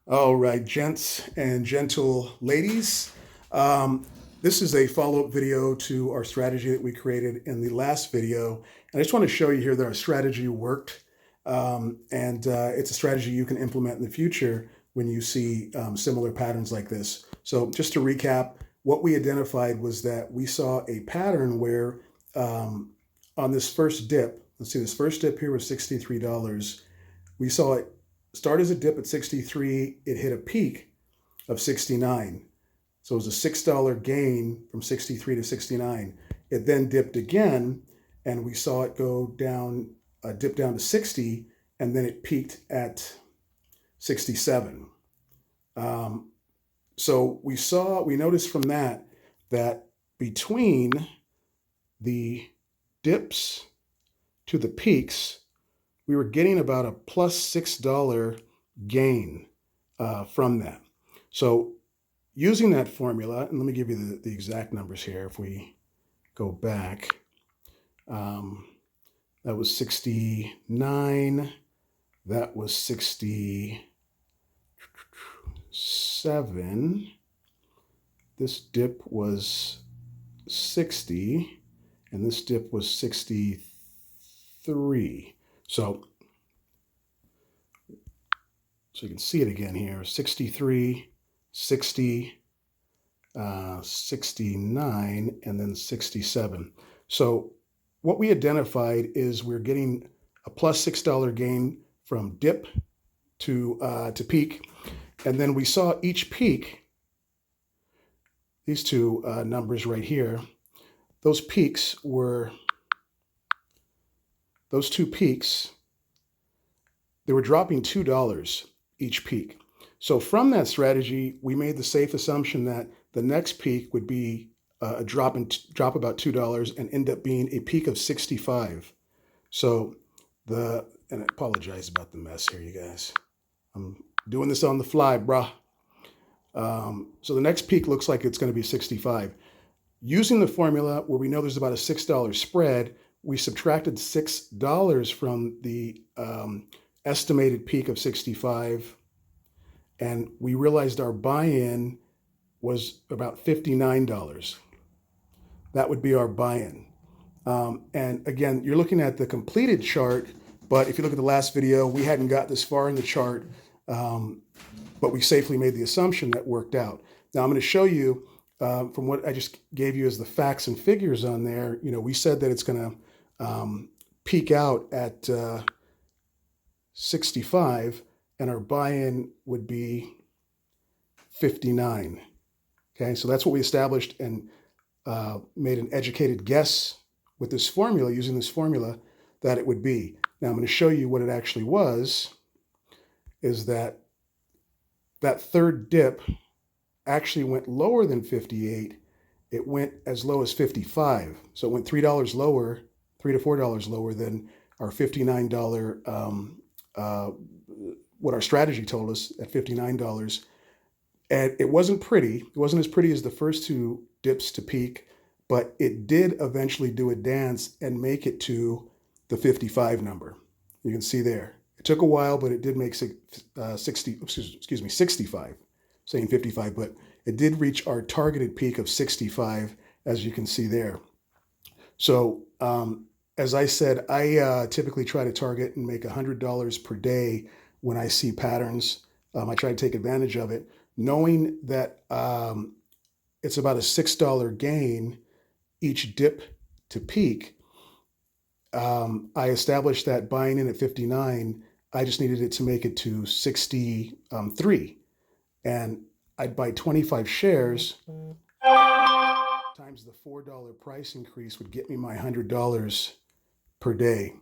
All right, gents and gentle ladies. Um, this is a follow-up video to our strategy that we created in the last video. And I just want to show you here that our strategy worked. It's a strategy you can implement in the future when you see similar patterns like this. So just to recap, what we identified was that we saw a pattern where on this first dip, let's see, this first dip here was $63. We saw it start as a dip at 63, it hit a peak of 69. So it was a $6 gain from 63 to 69. It then dipped again, and we saw it go down, dip down to 60, and then it peaked at 67. So we noticed from that between the dips to the peaks, we were getting about a plus $6 gain from that. So using that formula, and let me give you the exact numbers here. If we go back, that was 69, that was 67, this dip was 60, and this dip was 63. So you can see it again here, 63, 60, 69, and then 67. So what we identified is we're getting a plus $6 gain from dip to peak. And then we saw each peak, these two numbers right here, those two peaks, they were dropping $2 each peak. So from that strategy, we made the safe assumption that the next peak would be a drop about $2 and end up being a peak of 65. So and I apologize about the mess here, you guys. I'm doing this on the fly, bruh. So the next peak looks like it's going to be 65. Using the formula where we know there's about a $6 spread, we subtracted $6 from the estimated peak of 65, and we realized our buy-in was about $59. That would be our buy-in. And again, you're looking at the completed chart, but if you look at the last video, we hadn't got this far in the chart, but we safely made the assumption that worked out. Now I'm going to show you from what I just gave you as the facts and figures on there. You know, we said that it's going to peak out at 65, and our buy-in would be 59. Okay, so that's what we established and made an educated guess with this formula, using this formula, that it would be. Now I'm going to show you what it actually was, is that third dip actually went lower than 58. It went as low as 55. So it went $3 lower, $3 to $4 lower than our $59, what our strategy told us at $59. And it wasn't pretty. It wasn't as pretty as the first two dips to peak, but it did eventually do a dance and make it to the 55 number. You can see there. It took a while, but it did make 65, saying 55, but it did reach our targeted peak of 65, as you can see there. So as I said, I typically try to target and make $100 per day when I see patterns. I try to take advantage of it, knowing that it's about a $6 gain each dip to peak. I established that buying in at 59, I just needed it to make it to 63. And I'd buy 25 shares times the $4 price increase would get me my $100 per day.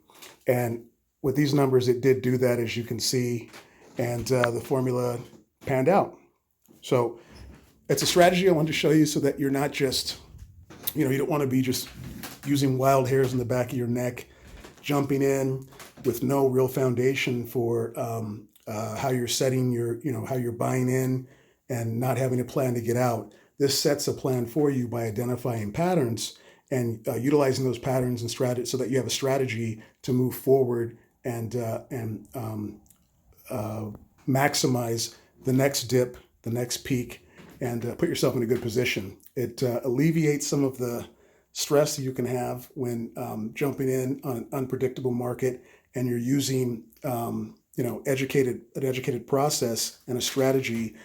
And with these numbers, it did do that, as you can see, and the formula panned out. So it's a strategy I wanted to show you so that you're not just, you don't want to be just using wild hairs in the back of your neck, jumping in with no real foundation for how you're setting your, how you're buying in and not having a plan to get out. This sets a plan for you by identifying patterns and utilizing those patterns and strategy so that you have a strategy to move forward and maximize the next dip, the next peak, and put yourself in a good position. It alleviates some of the stress that you can have when jumping in on an unpredictable market, and you're using an educated process and a strategy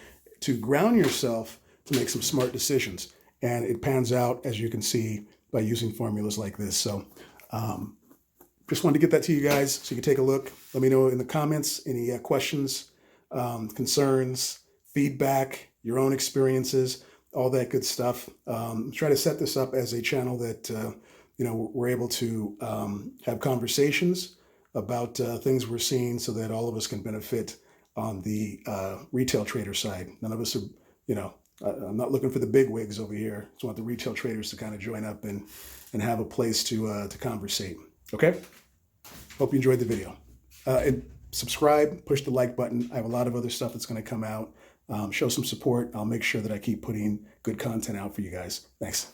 to ground yourself to make some smart decisions. And it pans out, as you can see, by using formulas like this. So just wanted to get that to you guys so you can take a look. Let me know in the comments any questions, concerns, feedback, your own experiences, all that good stuff. Try to set this up as a channel that we're able to have conversations about things we're seeing, so that all of us can benefit on the retail trader side. None of us are, I'm not looking for the big wigs over here. I just want the retail traders to kind of join up and have a place to conversate. Okay? Hope you enjoyed the video. And subscribe, push the like button. I have a lot of other stuff that's going to come out. Show some support. I'll make sure that I keep putting good content out for you guys. Thanks.